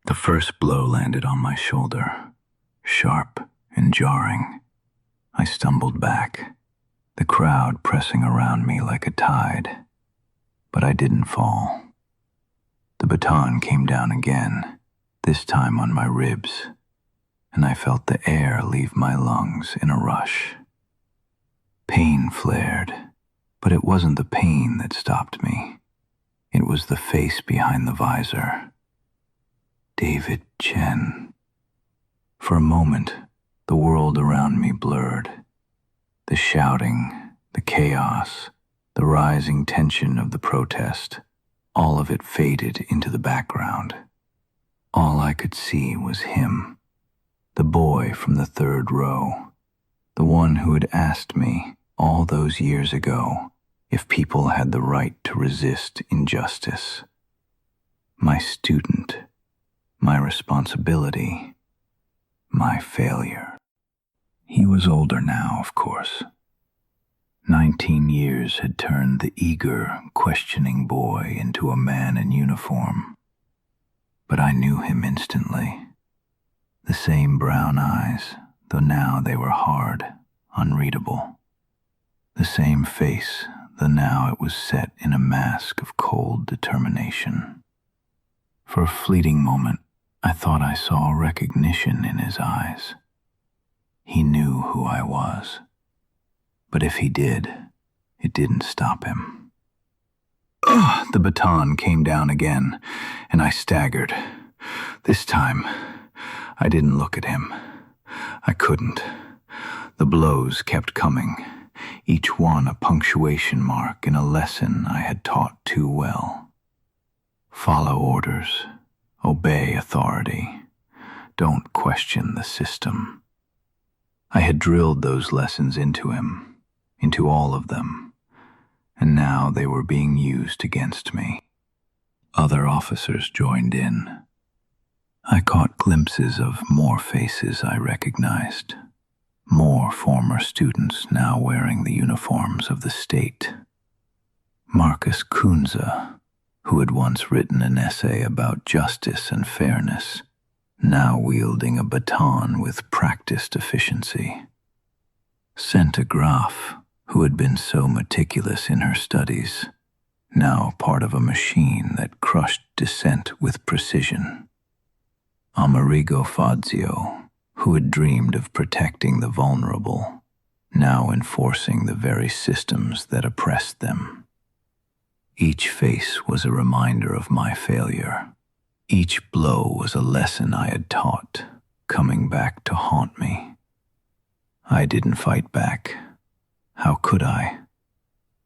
The first blow landed on my shoulder, sharp and jarring. I stumbled back, the crowd pressing around me like a tide, but I didn't fall. The baton came down again, this time on my ribs, and I felt the air leave my lungs in a rush. Pain flared, but it wasn't the pain that stopped me. It was the face behind the visor. David Chen. For a moment, the world around me blurred. The shouting, the chaos, the rising tension of the protest, all of it faded into the background. All I could see was him, the boy from the third row, the one who had asked me all those years ago if people had the right to resist injustice. My student, my responsibility, my failure. He was older now, of course. 19 years had turned the eager, questioning boy into a man in uniform. But I knew him instantly. The same brown eyes, though now they were hard, unreadable. The same face, though now it was set in a mask of cold determination. For a fleeting moment, I thought I saw recognition in his eyes. He knew who I was. But if he did, it didn't stop him. The baton came down again, and I staggered. This time, I didn't look at him. I couldn't. The blows kept coming, each one a punctuation mark in a lesson I had taught too well. Follow orders. Obey authority. Don't question the system. I had drilled those lessons into him, into all of them, and now they were being used against me. Other officers joined in. I caught glimpses of more faces I recognized, more former students now wearing the uniforms of the state. Marcus Kunze, who had once written an essay about justice and fairness, now wielding a baton with practiced efficiency. Senta Graf, who had been so meticulous in her studies, now part of a machine that crushed dissent with precision. Amerigo Fazio, who had dreamed of protecting the vulnerable, now enforcing the very systems that oppressed them. Each face was a reminder of my failure. Each blow was a lesson I had taught, coming back to haunt me. I didn't fight back. How could I?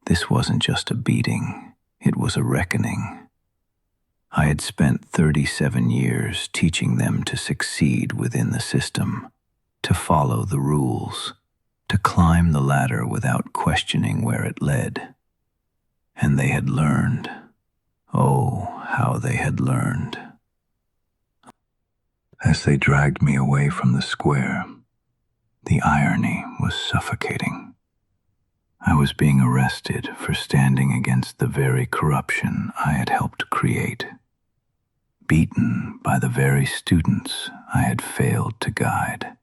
This wasn't just a beating, it was a reckoning. I had spent 37 years teaching them to succeed within the system, to follow the rules, to climb the ladder without questioning where it led. And they had learned. Oh, how they had learned. As they dragged me away from the square, the irony was suffocating. I was being arrested for standing against the very corruption I had helped create, beaten by the very students I had failed to guide.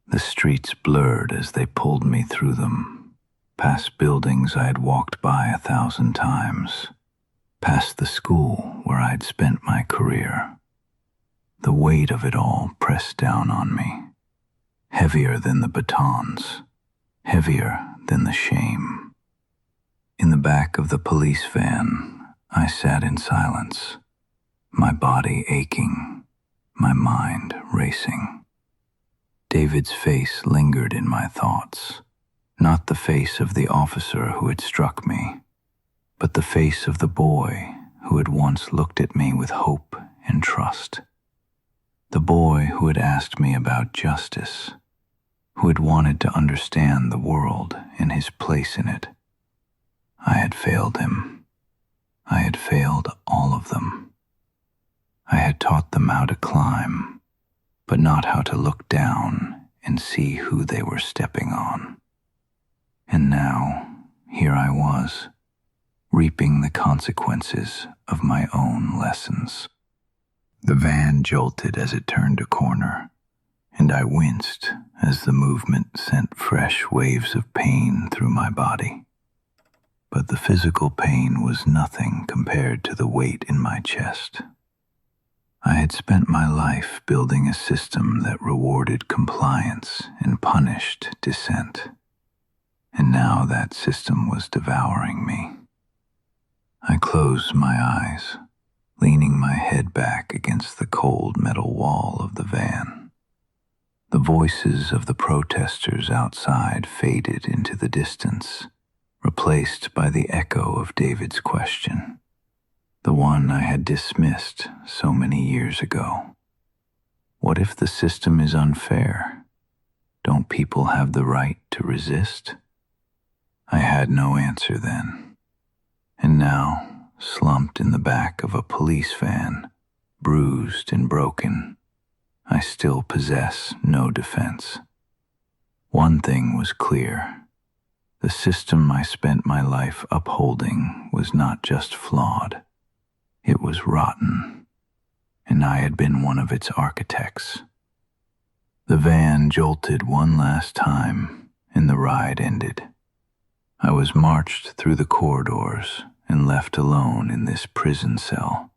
The streets blurred as they pulled me through them, past buildings I had walked by 1,000 times, past the school where I had spent my career. The weight of it all pressed down on me, heavier than the batons, heavier than the shame. In the back of the police van, I sat in silence, my body aching, my mind racing. David's face lingered in my thoughts. Not the face of the officer who had struck me, but the face of the boy who had once looked at me with hope and trust. The boy who had asked me about justice, who had wanted to understand the world and his place in it. I had failed him. I had failed all of them. I had taught them how to climb, but not how to look down and see who they were stepping on. And now, here I was, reaping the consequences of my own lessons. The van jolted as it turned a corner, and I winced as the movement sent fresh waves of pain through my body. But the physical pain was nothing compared to the weight in my chest. I had spent my life building a system that rewarded compliance and punished dissent, and now that system was devouring me. I closed my eyes, leaning my head back against the cold metal wall of the van. The voices of the protesters outside faded into the distance, replaced by the echo of David's question, the one I had dismissed so many years ago. What if the system is unfair? Don't people have the right to resist? I had no answer then, and now, slumped in the back of a police van, bruised and broken, I still possess no defense. One thing was clear. The system I spent my life upholding was not just flawed. It was rotten, and I had been one of its architects. The van jolted one last time, and the ride ended. I was marched through the corridors and left alone in this prison cell,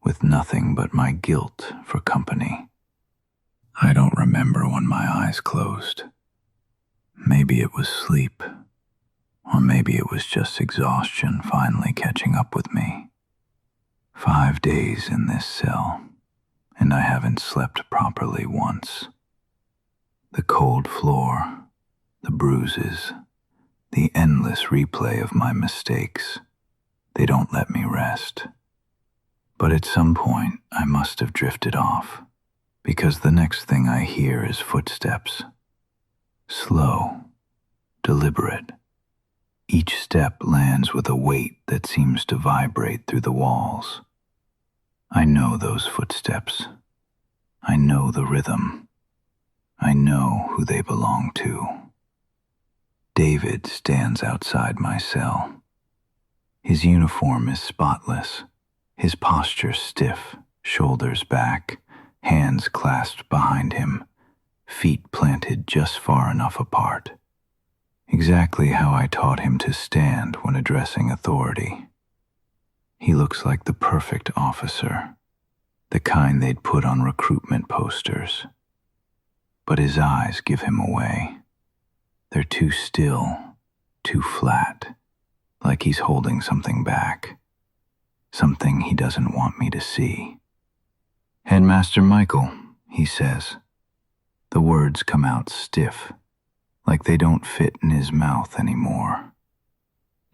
with nothing but my guilt for company. I don't remember when my eyes closed. Maybe it was sleep, or maybe it was just exhaustion finally catching up with me. 5 days in this cell, and I haven't slept properly once. The cold floor, the bruises, the endless replay of my mistakes, they don't let me rest. But at some point, I must have drifted off, because the next thing I hear is footsteps. Slow, deliberate. Each step lands with a weight that seems to vibrate through the walls. I know those footsteps. I know the rhythm. I know who they belong to. David stands outside my cell. His uniform is spotless, his posture stiff, shoulders back, hands clasped behind him, feet planted just far enough apart. Exactly how I taught him to stand when addressing authority. He looks like the perfect officer, the kind they'd put on recruitment posters. But his eyes give him away. They're too still, too flat, like he's holding something back, something he doesn't want me to see. "Headmaster Michael," he says. The words come out stiff, like they don't fit in his mouth anymore.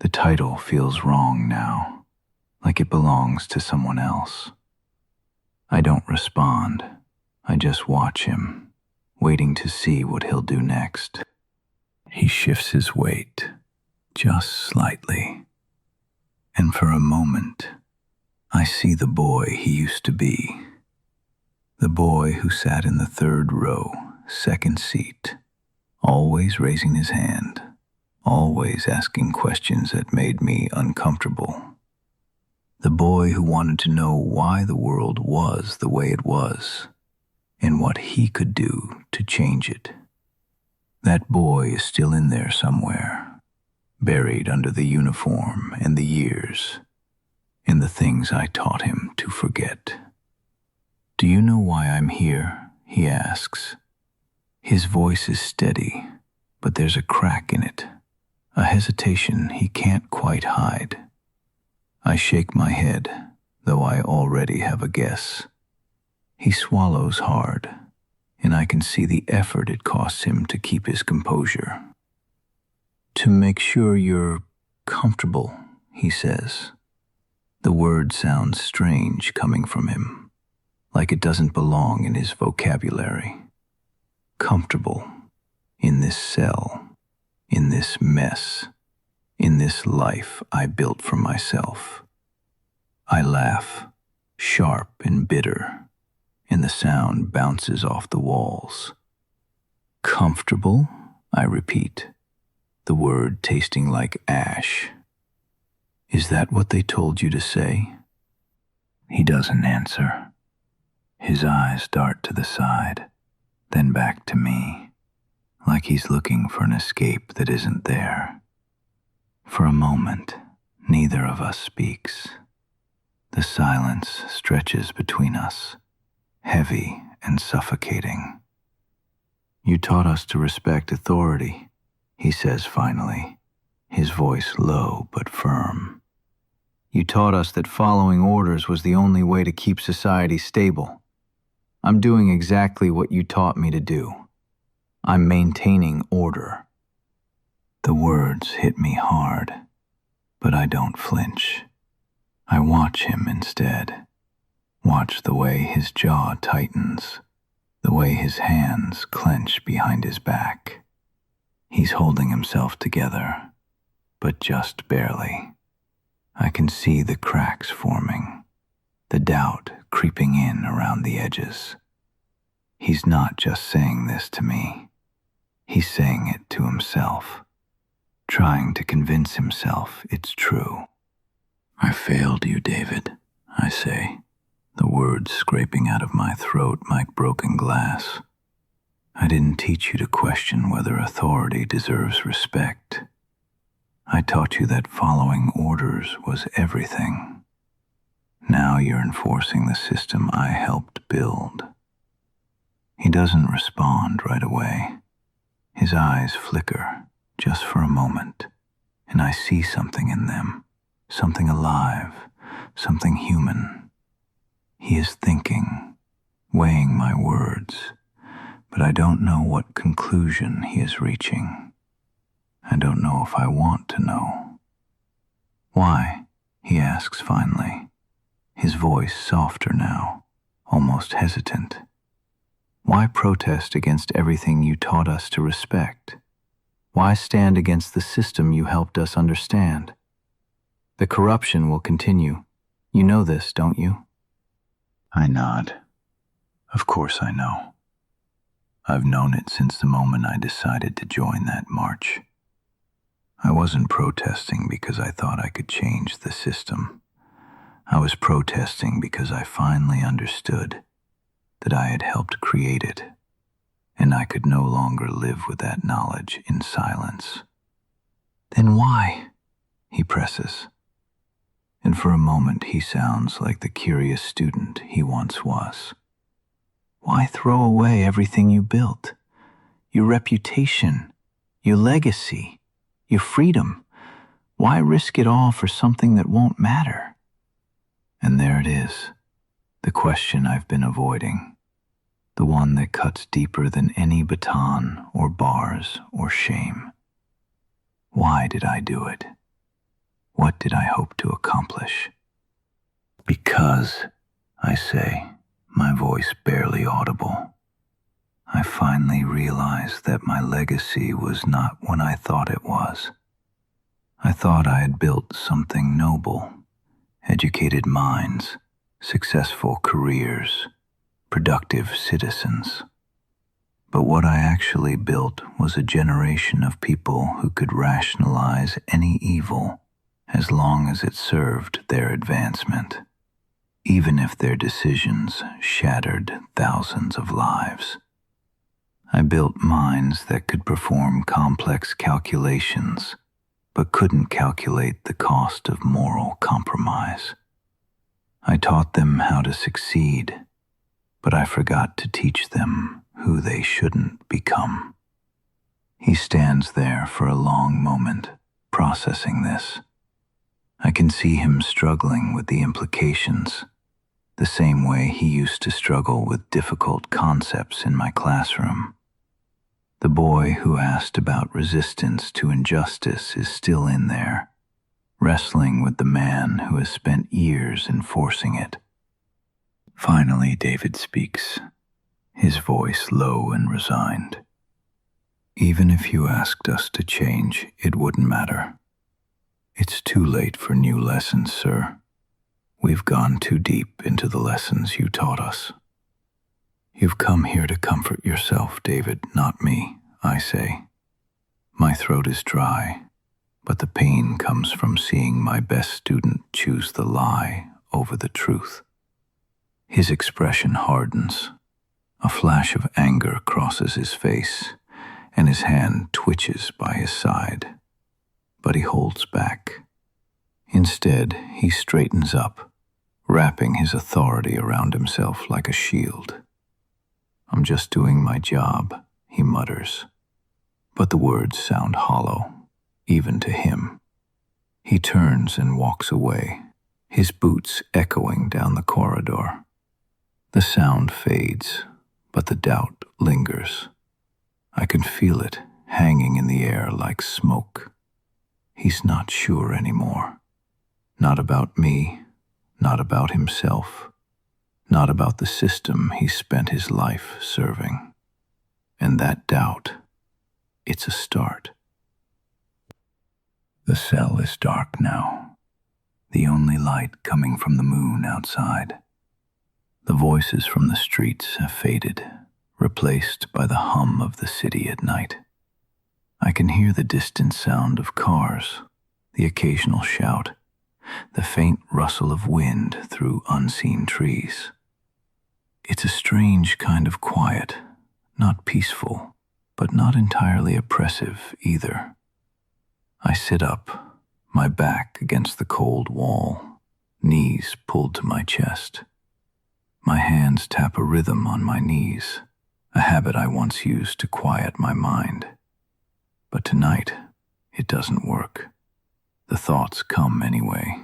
The title feels wrong now, like it belongs to someone else. I don't respond. I just watch him, waiting to see what he'll do next. He shifts his weight, just slightly, and for a moment, I see the boy he used to be. The boy who sat in the 3rd row, 2nd seat, always raising his hand, always asking questions that made me uncomfortable. The boy who wanted to know why the world was the way it was, and what he could do to change it. That boy is still in there somewhere, buried under the uniform and the years, and the things I taught him to forget. "Do you know why I'm here?" he asks. His voice is steady, but there's a crack in it, a hesitation he can't quite hide. I shake my head, though I already have a guess. He swallows hard, and I can see the effort it costs him to keep his composure. "To make sure you're comfortable," he says. The word sounds strange coming from him, like it doesn't belong in his vocabulary. Comfortable, in this cell, in this mess, in this life I built for myself. I laugh, sharp and bitter, and the sound bounces off the walls. "Comfortable?" I repeat, the word tasting like ash. "Is that what they told you to say?" He doesn't answer. His eyes dart to the side, then back to me, like he's looking for an escape that isn't there. For a moment, neither of us speaks. The silence stretches between us, heavy and suffocating. "You taught us to respect authority," he says finally, his voice low but firm. "You taught us that following orders was the only way to keep society stable. I'm doing exactly what you taught me to do. I'm maintaining order." The words hit me hard, but I don't flinch. I watch him instead. Watch the way his jaw tightens, the way his hands clench behind his back. He's holding himself together, but just barely. I can see the cracks forming, the doubt creeping in around the edges. He's not just saying this to me. He's saying it to himself, trying to convince himself it's true. "I failed you, David," I say, the words scraping out of my throat like broken glass. "I didn't teach you to question whether authority deserves respect. I taught you that following orders was everything. Now you're enforcing the system I helped build." He doesn't respond right away. His eyes flicker, just for a moment, and I see something in them. Something alive, something human. He is thinking, weighing my words, but I don't know what conclusion he is reaching. I don't know if I want to know. "Why?" he asks finally, his voice softer now, almost hesitant. "Why protest against everything you taught us to respect? Why stand against the system you helped us understand? The corruption will continue. You know this, don't you?" I nod. Of course I know. I've known it since the moment I decided to join that march. I wasn't protesting because I thought I could change the system. I was protesting because I finally understood that I had helped create it, and I could no longer live with that knowledge in silence. "Then why?" he presses. And for a moment he sounds like the curious student he once was. "Why throw away everything you built? Your reputation, your legacy, your freedom? Why risk it all for something that won't matter?" And there it is, the question I've been avoiding, the one that cuts deeper than any baton or bars or shame. Why did I do it? What did I hope to accomplish? "Because," I say, my voice barely audible, "I finally realized that my legacy was not what I thought it was. I thought I had built something noble, educated minds, successful careers, productive citizens. But what I actually built was a generation of people who could rationalize any evil as long as it served their advancement, even if their decisions shattered thousands of lives. I built minds that could perform complex calculations, but couldn't calculate the cost of moral compromise. I taught them how to succeed, but I forgot to teach them who they shouldn't become." He stands there for a long moment, processing this. I can see him struggling with the implications, the same way he used to struggle with difficult concepts in my classroom. The boy who asked about resistance to injustice is still in there, wrestling with the man who has spent years enforcing it. Finally, David speaks, his voice low and resigned. "Even if you asked us to change, it wouldn't matter. It's too late for new lessons, sir. We've gone too deep into the lessons you taught us." "You've come here to comfort yourself, David, not me," I say. My throat is dry, but the pain comes from seeing my best student choose the lie over the truth. His expression hardens. A flash of anger crosses his face, and his hand twitches by his side. But he holds back. Instead, he straightens up, wrapping his authority around himself like a shield. "I'm just doing my job," he mutters. But the words sound hollow, even to him. He turns and walks away, his boots echoing down the corridor. The sound fades, but the doubt lingers. I can feel it hanging in the air like smoke. He's not sure anymore. Not about me, not about himself, not about the system he spent his life serving. And that doubt, it's a start. The cell is dark now, the only light coming from the moon outside. The voices from the streets have faded, replaced by the hum of the city at night. I can hear the distant sound of cars, the occasional shout, the faint rustle of wind through unseen trees. It's a strange kind of quiet, not peaceful, but not entirely oppressive either. I sit up, my back against the cold wall, knees pulled to my chest. My hands tap a rhythm on my knees, a habit I once used to quiet my mind. But tonight, it doesn't work. The thoughts come anyway.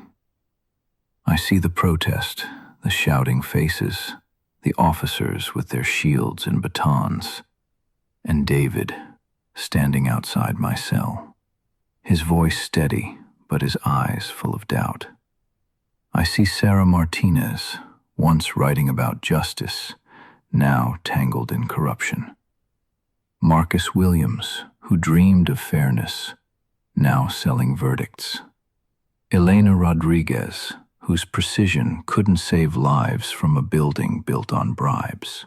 I see the protest, the shouting faces, the officers with their shields and batons, and David standing outside my cell, his voice steady, but his eyes full of doubt. I see Sarah Martinez, once writing about justice, now tangled in corruption. Marcus Williams, who dreamed of fairness, now selling verdicts. Elena Rodriguez, whose precision couldn't save lives from a building built on bribes.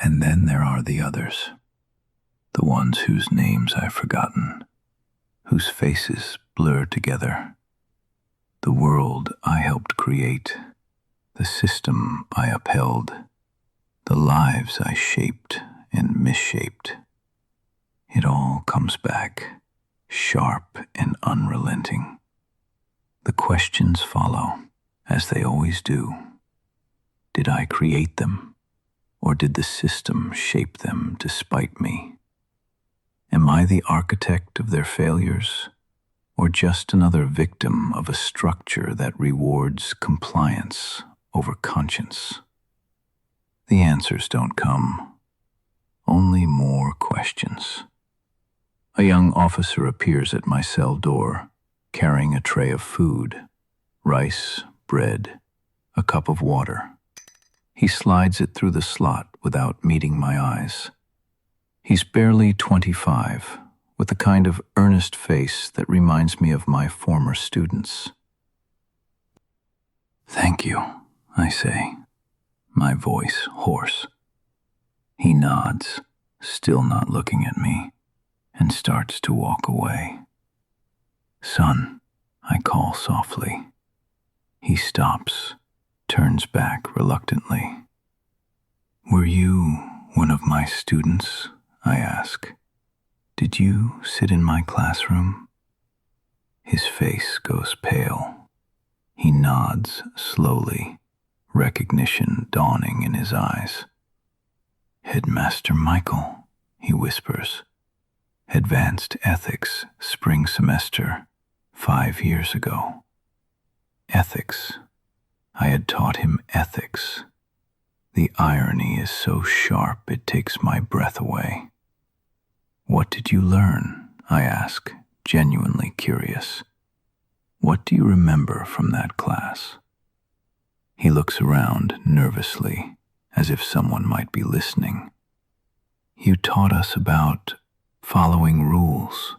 And then there are the others, the ones whose names I've forgotten, whose faces blur together. The world I helped create, the system I upheld, the lives I shaped and misshaped. It all comes back, sharp and unrelenting. The questions follow, as they always do. Did I create them, or did the system shape them despite me? Am I the architect of their failures, or just another victim of a structure that rewards compliance over conscience? The answers don't come, only more questions. A young officer appears at my cell door, carrying a tray of food, rice, bread, a cup of water. He slides it through the slot without meeting my eyes. He's barely 25, with the kind of earnest face that reminds me of my former students. "Thank you," I say, my voice hoarse. He nods, still not looking at me, and starts to walk away. "Son," I call softly. He stops, turns back reluctantly. "Were you one of my students?" I ask. "Did you sit in my classroom?" His face goes pale. He nods slowly, recognition dawning in his eyes. "Headmaster Michael," he whispers. "Advanced Ethics, spring semester, 5 years ago." Ethics. I had taught him ethics. The irony is so sharp it takes my breath away. "What did you learn?" I ask, genuinely curious. "What do you remember from that class?" He looks around nervously, as if someone might be listening. "You taught us about following rules,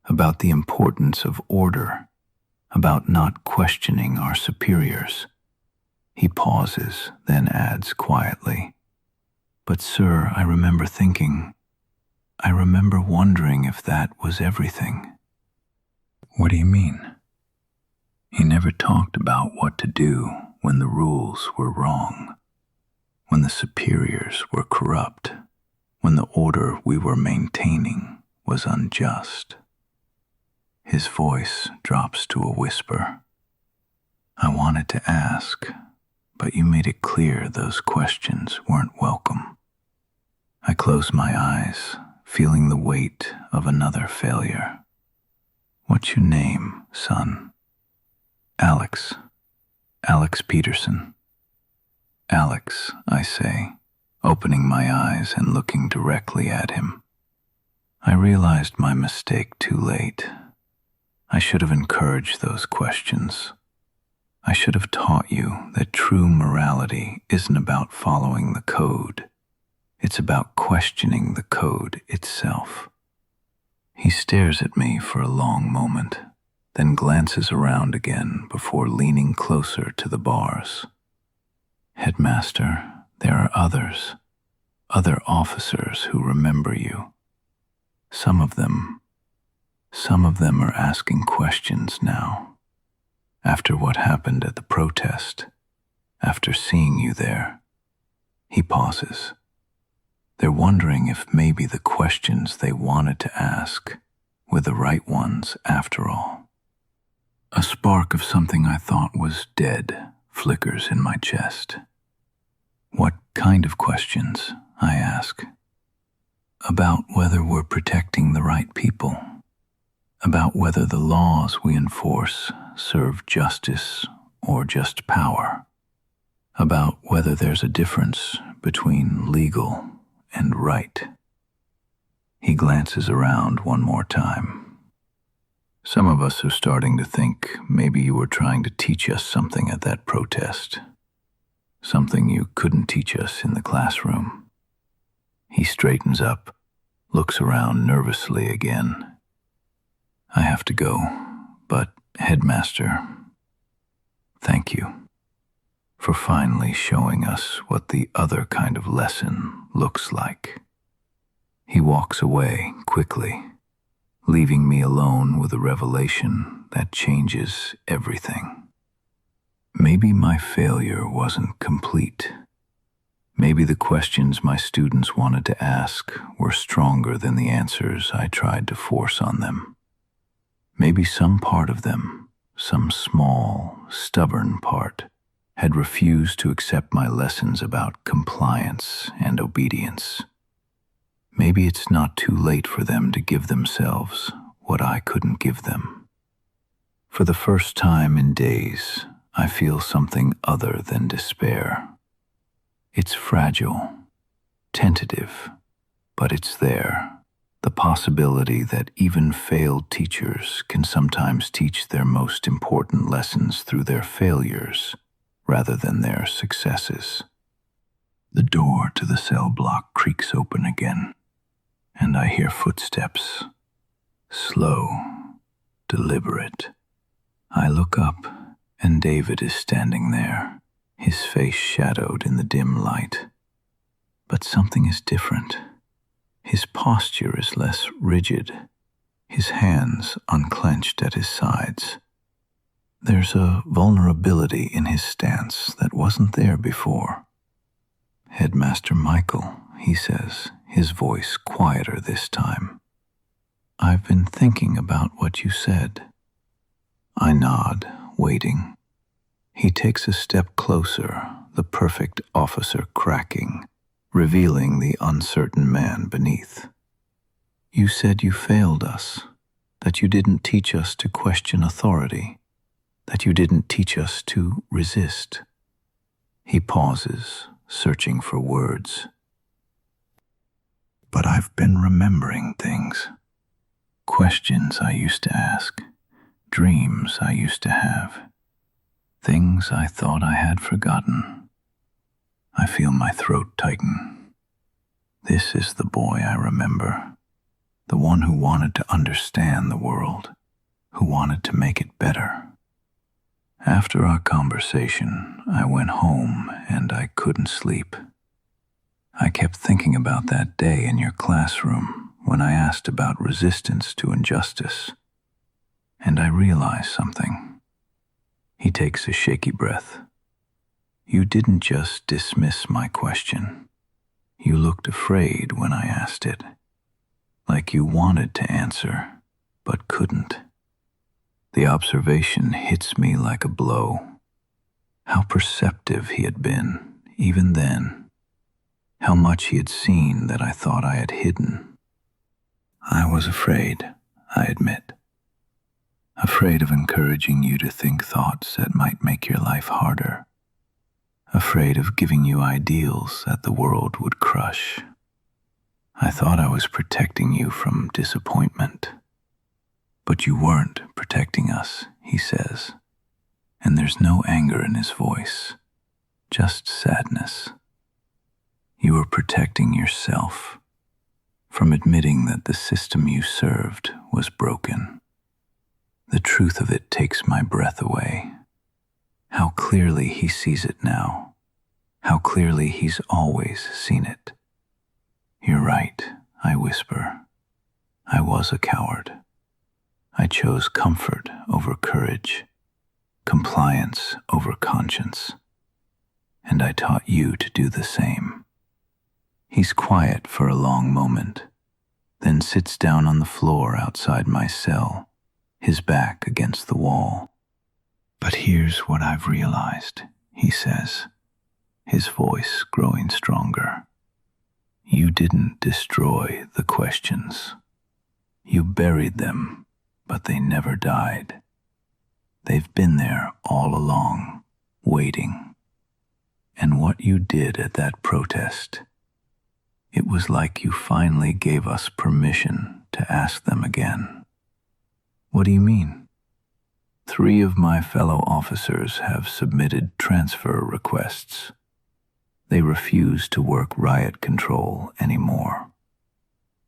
about the importance of order, about not questioning our superiors." He pauses, then adds quietly, "But sir, I remember wondering if that was everything." "What do you mean?" He never talked about what to do when the rules were wrong, when the superiors were corrupt, when the order we were maintaining was unjust. His voice drops to a whisper. I wanted to ask, but you made it clear those questions weren't welcome. I close my eyes, feeling the weight of another failure. What's your name, son? Alex. Alex Peterson. Alex, I say, opening my eyes and looking directly at him. I realized my mistake too late. I should have encouraged those questions. I should have taught you that true morality isn't about following the code. It's about questioning the code itself. He stares at me for a long moment, then glances around again before leaning closer to the bars. Headmaster, there are others, other officers who remember you. Some of them are asking questions now. After what happened at the protest, after seeing you there. He pauses. They're wondering if maybe the questions they wanted to ask were the right ones after all. A spark of something I thought was dead flickers in my chest. What kind of questions? I ask. About whether we're protecting the right people. About whether the laws we enforce serve justice or just power. About whether there's a difference between legal and right. He glances around one more time. Some of us are starting to think maybe you were trying to teach us something at that protest. Something you couldn't teach us in the classroom. He straightens up, looks around nervously again. I have to go, but Headmaster, thank you for finally showing us what the other kind of lesson looks like. He walks away quickly, leaving me alone with a revelation that changes everything. Maybe my failure wasn't complete. Maybe the questions my students wanted to ask were stronger than the answers I tried to force on them. Maybe some part of them, some small, stubborn part, had refused to accept my lessons about compliance and obedience. Maybe it's not too late for them to give themselves what I couldn't give them. For the first time in days, I feel something other than despair. It's fragile, tentative, but it's there. The possibility that even failed teachers can sometimes teach their most important lessons through their failures rather than their successes. The door to the cell block creaks open again, and I hear footsteps. Slow, deliberate. I look up, and David is standing there, his face shadowed in the dim light. But something is different. His posture is less rigid, his hands unclenched at his sides. There's a vulnerability in his stance that wasn't there before. Headmaster Michael, he says, his voice quieter this time. I've been thinking about what you said. I nod, waiting. He takes a step closer, the perfect officer cracking, revealing the uncertain man beneath. You said you failed us, that you didn't teach us to question authority, that you didn't teach us to resist. He pauses, searching for words. But I've been remembering things. Questions I used to ask, dreams I used to have, things I thought I had forgotten. I feel my throat tighten. This is the boy I remember, the one who wanted to understand the world, who wanted to make it better. After our conversation, I went home and I couldn't sleep. I kept thinking about that day in your classroom when I asked about resistance to injustice, and I realized something. He takes a shaky breath. You didn't just dismiss my question. You looked afraid when I asked it, like you wanted to answer, but couldn't. The observation hits me like a blow. How perceptive he had been, even then. How much he had seen that I thought I had hidden. I was afraid, I admit. Afraid of encouraging you to think thoughts that might make your life harder. Afraid of giving you ideals that the world would crush. I thought I was protecting you from disappointment. But you weren't protecting us, he says. And there's no anger in his voice, just sadness. You were protecting yourself from admitting that the system you served was broken. The truth of it takes my breath away. How clearly he sees it now. How clearly he's always seen it. You're right, I whisper. I was a coward. I chose comfort over courage, compliance over conscience, and I taught you to do the same. He's quiet for a long moment, then sits down on the floor outside my cell, his back against the wall. But here's what I've realized, he says, his voice growing stronger. You didn't destroy the questions. You buried them, but they never died. They've been there all along, waiting. And what you did at that protest, it was like you finally gave us permission to ask them again. What do you mean? 3 of my fellow officers have submitted transfer requests. They refuse to work riot control anymore.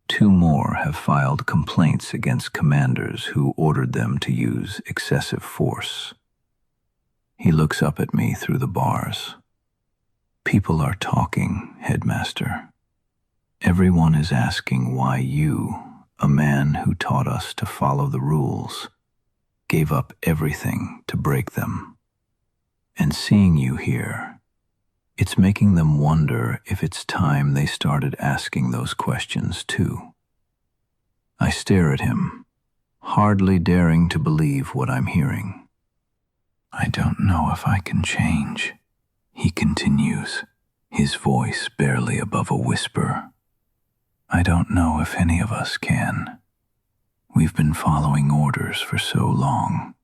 2 more have filed complaints against commanders who ordered them to use excessive force. He looks up at me through the bars. People are talking, Headmaster. Everyone is asking why you, a man who taught us to follow the rules, gave up everything to break them. And seeing you here, it's making them wonder if it's time they started asking those questions too. I stare at him, hardly daring to believe what I'm hearing. I don't know if I can change, he continues, his voice barely above a whisper. I don't know if any of us can. We've been following orders for so long.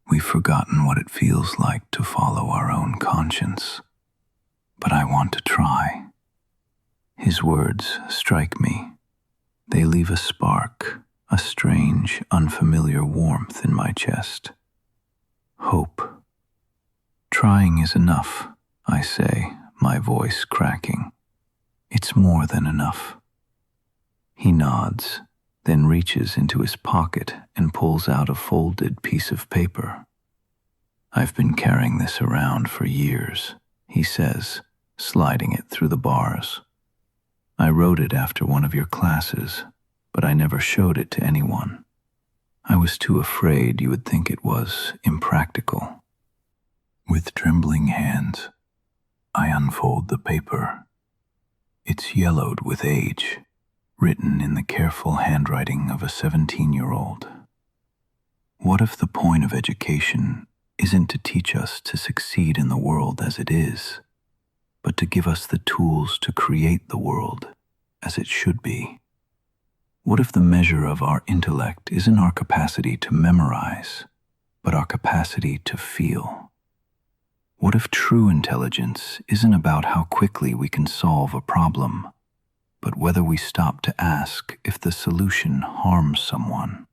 We've forgotten what it feels like to follow our own conscience. But I want to try. His words strike me. They leave a spark, a strange, unfamiliar warmth in my chest. Hope. Trying is enough, I say, my voice cracking. It's more than enough. He nods, then reaches into his pocket and pulls out a folded piece of paper. I've been carrying this around for years, he says, sliding it through the bars. I wrote it after one of your classes, but I never showed it to anyone. I was too afraid you would think it was impractical. With trembling hands, I unfold the paper. It's yellowed with age, written in the careful handwriting of a 17-year-old. What if the point of education isn't to teach us to succeed in the world as it is, but to give us the tools to create the world as it should be? What if the measure of our intellect isn't our capacity to memorize, but our capacity to feel? What if true intelligence isn't about how quickly we can solve a problem, but whether we stop to ask if the solution harms someone?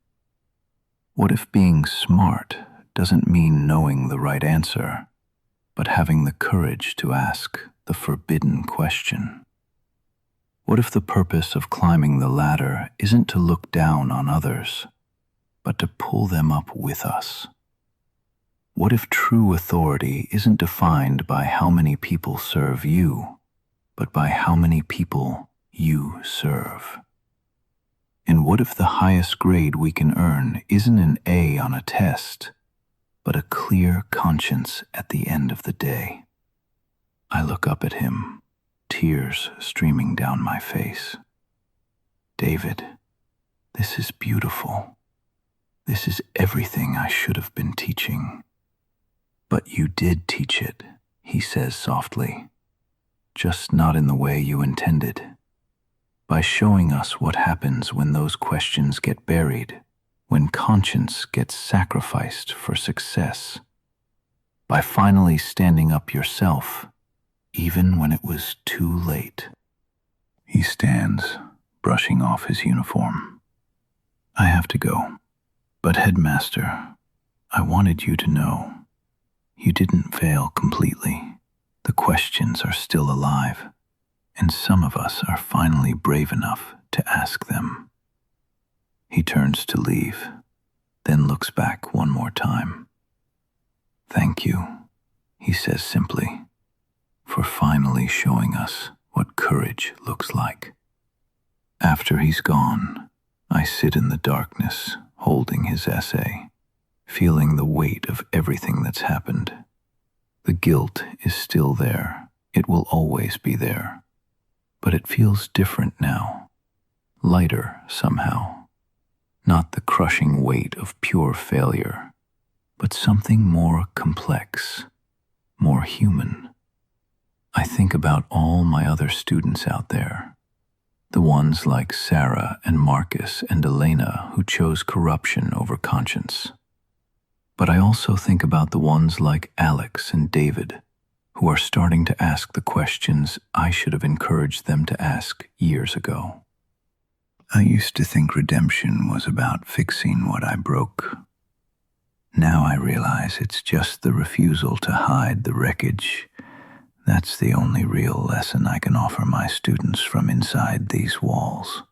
What if being smart doesn't mean knowing the right answer, but having the courage to ask the forbidden question? What if the purpose of climbing the ladder isn't to look down on others, but to pull them up with us? What if true authority isn't defined by how many people serve you, but by how many people you serve? And what if the highest grade we can earn isn't an A on a test, but a clear conscience at the end of the day? I look up at him, tears streaming down my face. David, this is beautiful. This is everything I should have been teaching. But you did teach it, he says softly, just not in the way you intended. By showing us what happens when those questions get buried, when conscience gets sacrificed for success. By finally standing up yourself, even when it was too late. He stands, brushing off his uniform. I have to go. But Headmaster, I wanted you to know, you didn't fail completely. The questions are still alive, and some of us are finally brave enough to ask them. He turns to leave, then looks back one more time. Thank you, he says simply, for finally showing us what courage looks like. After he's gone, I sit in the darkness, holding his essay, feeling the weight of everything that's happened. The guilt is still there. It will always be there. But it feels different now, lighter somehow. Not the crushing weight of pure failure, but something more complex, more human. I think about all my other students out there, the ones like Sarah and Marcus and Elena who chose corruption over conscience. But I also think about the ones like Alex and David, who are starting to ask the questions I should have encouraged them to ask years ago. I used to think redemption was about fixing what I broke. Now I realize it's just the refusal to hide the wreckage. That's the only real lesson I can offer my students from inside these walls.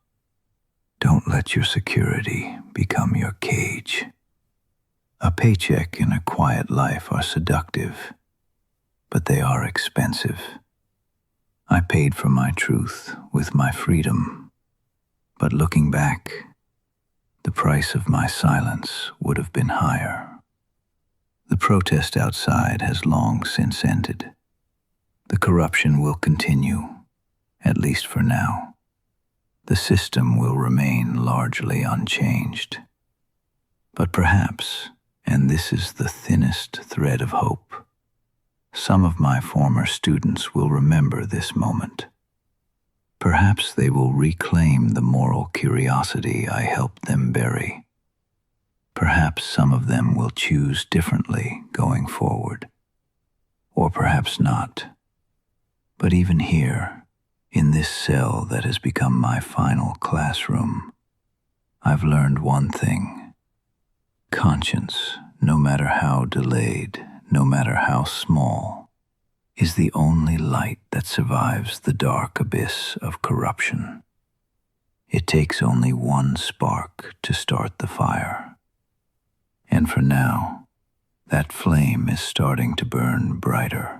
Don't let your security become your cage. A paycheck and a quiet life are seductive, but they are expensive. I paid for my truth with my freedom, but looking back, the price of my silence would have been higher. The protest outside has long since ended. The corruption will continue, at least for now. The system will remain largely unchanged. But perhaps, and this is the thinnest thread of hope, some of my former students will remember this moment. Perhaps they will reclaim the moral curiosity I helped them bury. Perhaps some of them will choose differently going forward. Or perhaps not. But even here, in this cell that has become my final classroom, I've learned one thing. Conscience, no matter how delayed, no matter how small, is the only light that survives the dark abyss of corruption. It takes only one spark to start the fire. And for now, that flame is starting to burn brighter.